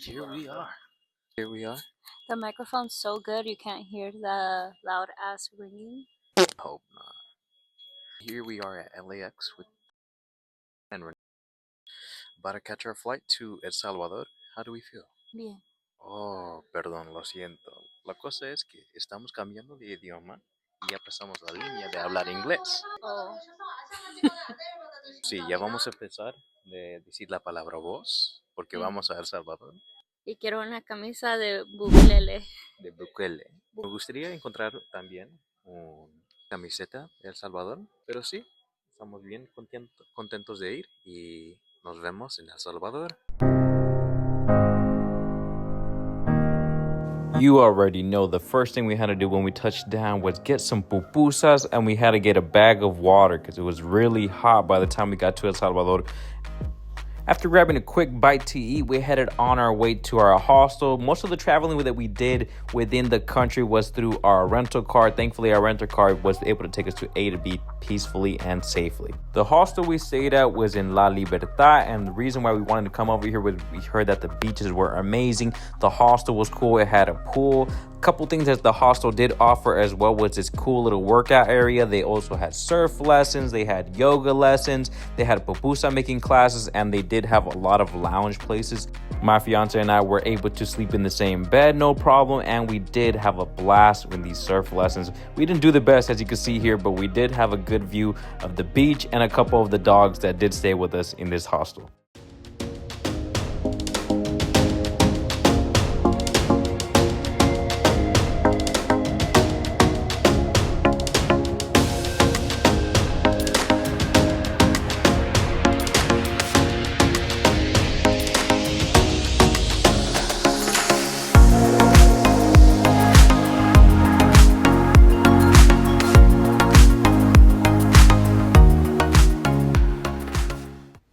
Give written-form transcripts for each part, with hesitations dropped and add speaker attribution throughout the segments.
Speaker 1: Here we are. Here we are.
Speaker 2: The microphone's so good you can't hear the loud ass ringing.
Speaker 1: Hope not. Here we are at LAX with and we're about to catch our flight to El Salvador. How do we feel?
Speaker 2: Bien.
Speaker 1: Oh, perdón, lo siento. La cosa es que estamos cambiando de idioma y ya pasamos la línea de hablar inglés.
Speaker 2: Oh.
Speaker 1: Sí, ya vamos a empezar de decir la palabra voz porque vamos a El Salvador.
Speaker 2: Y quiero una camisa de buklele.
Speaker 1: De Bukele. Me gustaría encontrar también una camiseta de El Salvador, pero sí, estamos bien contentos de ir y nos vemos en El Salvador. You already know the first thing we had to do when we touched down was get some pupusas, and we had to get a bag of water because it was really hot by the time we got to El Salvador. After grabbing a quick bite to eat, we headed on our way to our hostel. Most of the traveling that we did within the country was through our rental car. Thankfully, our rental car was able to take us to A to B peacefully and safely. The hostel we stayed at was in La Libertad, and the reason why we wanted to come over here was we heard that the beaches were amazing. The hostel was cool. It had a pool. A couple things that the hostel did offer as well was this cool little workout area. They also had surf lessons. They had yoga lessons. They had pupusa making classes, and they did have a lot of lounge places. My fiance and I were able to sleep in the same bed, no problem, and we did have a blast in these surf lessons. We didn't do the best, as you can see here, but we did have a good view of the beach and a couple of the dogs that did stay with us in this hostel.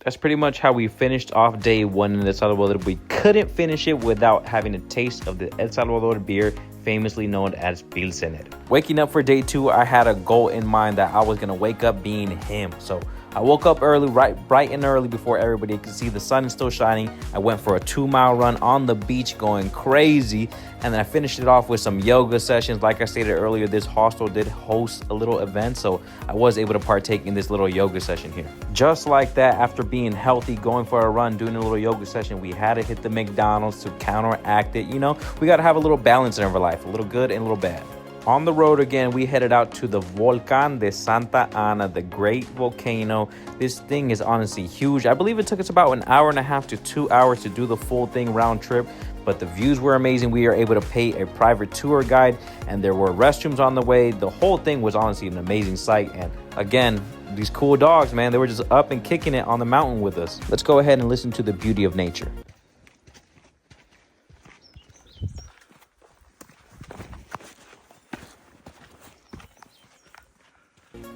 Speaker 1: That's pretty much how we finished off day one in El Salvador. We couldn't finish it without having a taste of the El Salvador beer, famously known as Pilsener. Waking up for day two, I had a goal in mind that I was going to wake up being him. So I woke up early, bright and early before everybody could see the sun is still shining. I went for a 2-mile run on the beach going crazy. And then I finished it off with some yoga sessions. Like I stated earlier, this hostel did host a little event, so I was able to partake in this little yoga session here. Just like that, after being healthy, going for a run, doing a little yoga session, we had to hit the McDonald's to counteract it. You know, we got to have a little balance in our life, a little good and a little bad. On the road again, we headed out to the Volcán de Santa Ana, the great volcano. This thing is honestly huge. I believe it took us about 1.5 to 2 hours to do the full thing round trip, but the views were amazing. We were able to pay a private tour guide, and there were restrooms on the way. The whole thing was honestly an amazing sight. And again, these cool dogs, man, they were just up and kicking it on the mountain with us. Let's go ahead and listen to the beauty of nature.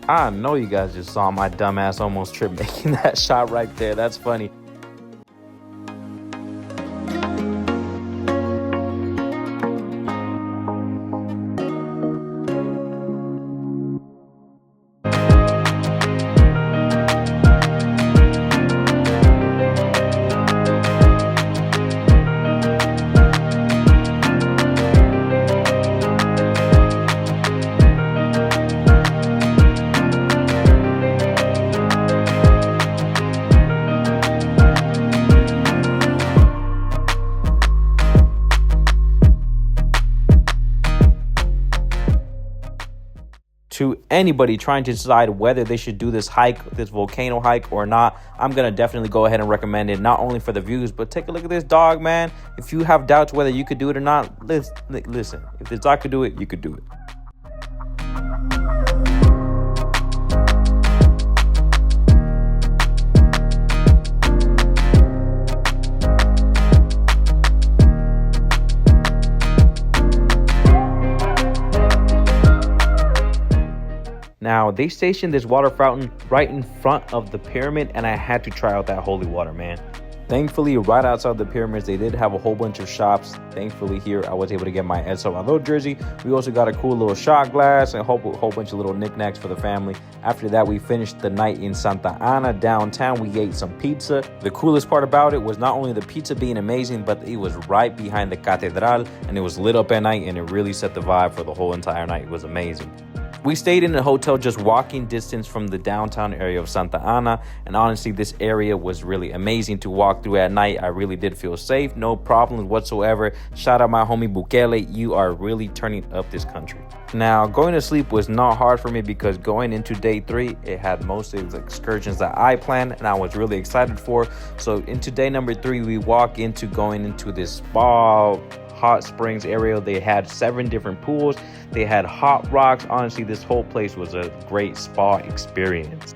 Speaker 1: I know you guys just saw my dumbass almost trip making that shot right there. That's funny. To anybody trying to decide whether they should do this hike, this volcano hike or not, I'm going to definitely go ahead and recommend it, not only for the views, but take a look at this dog, man. If you have doubts whether you could do it or not, listen, if this dog could do it, you could do it. Now, they stationed this water fountain right in front of the pyramid, and I had to try out that holy water, man. Thankfully, right outside the pyramids, they did have a whole bunch of shops. Thankfully, here I was able to get my El Salvador jersey. We also got a cool little shot glass and a whole bunch of little knickknacks for the family. After that, we finished the night in Santa Ana downtown. We ate some pizza. The coolest part about it was not only the pizza being amazing, but it was right behind the Catedral, and it was lit up at night, and it really set the vibe for the whole entire night. It was amazing. We stayed in a hotel just walking distance from the downtown area of Santa Ana, and honestly, this area was really amazing to walk through at night. I really did feel safe, no problems whatsoever. Shout out my homie Bukele, you are really turning up this country. Now, going to sleep was not hard for me because going into day 3, it had most of the excursions that I planned and I was really excited for. So into day number 3, we walk into going into this spa, hot springs area. They had 7 different pools. They had hot rocks. Honestly, this whole place was a great spa experience.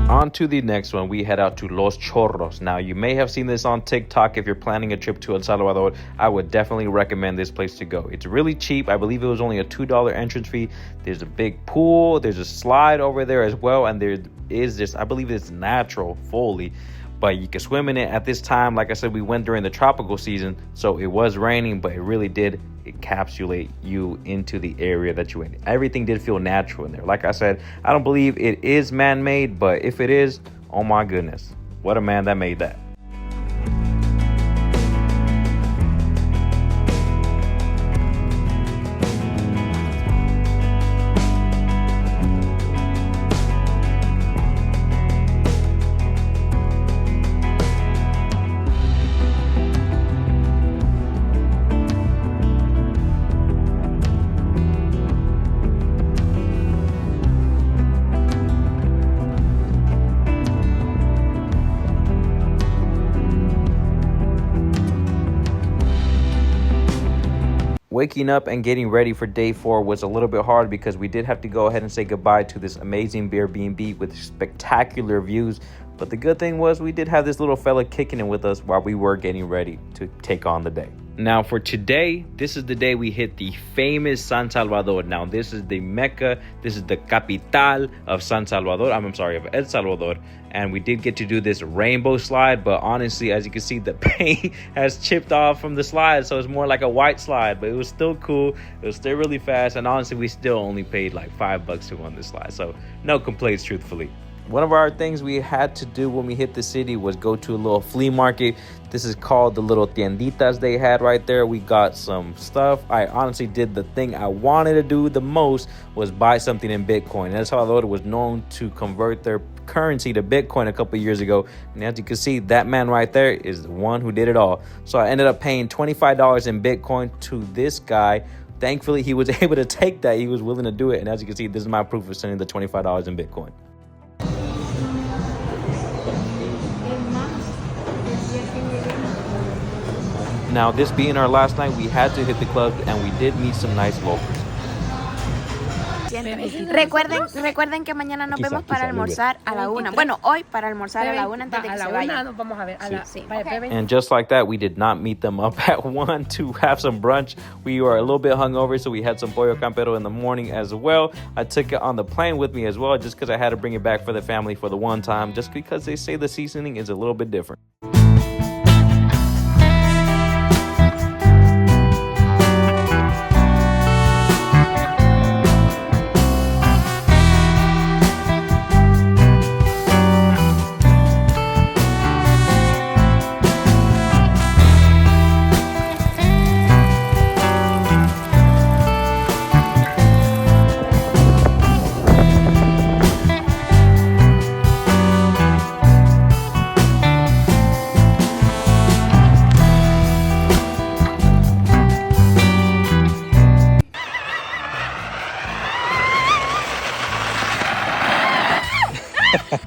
Speaker 1: On to the next one, we head out to Los Chorros. Now, you may have seen this on TikTok. If you're planning a trip to El Salvador, I would definitely recommend this place to go. It's really cheap. I believe it was only a $2 entrance fee. There's a big pool. There's a slide over there as well. And there is this, I believe it's natural fully, but you can swim in it. At this time, like I said, we went during the tropical season, so it was raining, but it really did encapsulate you into the area that you in. Everything did feel natural in there. Like I said, I don't believe it is man-made, but if it is, oh my goodness, what a man that made that. Waking up and getting ready for day 4 was a little bit hard because we did have to go ahead and say goodbye to this amazing Airbnb with spectacular views. But the good thing was we did have this little fella kicking it with us while we were getting ready to take on the day. Now for today, this is the day we hit the famous San Salvador. Now this is the Mecca, this is the capital of San Salvador, of El Salvador. And we did get to do this rainbow slide, but honestly, as you can see, the paint has chipped off from the slide, so it's more like a white slide, but it was still cool. It was still really fast, and honestly, we still only paid like $5 to go on this slide, so no complaints, truthfully. One of our things we had to do when we hit the city was go to a little flea market. This is called the little tienditas they had right there. We got some stuff. I honestly did the thing I wanted to do the most was buy something in Bitcoin. El Salvador was known to convert their currency to Bitcoin a couple years ago. And as you can see, that man right there is the one who did it all. So I ended up paying $25 in Bitcoin to this guy. Thankfully, he was able to take that. He was willing to do it. And as you can see, this is my proof of sending the $25 in Bitcoin. Now, this being our last night, we had to hit the club and we did meet some nice locals.
Speaker 3: Recuerden que mañana nos vemos para almorzar a la 1. Bueno, hoy para almorzar a la 1 antes de que se vayan.
Speaker 4: Nos vamos a ver.
Speaker 1: And just like that, we did not meet them up at 1 to have some brunch. We were a little bit hungover, so we had some pollo campero in the morning as well. I took it on the plane with me as well, just because I had to bring it back for the family for the one time, just because they say the seasoning is a little bit different.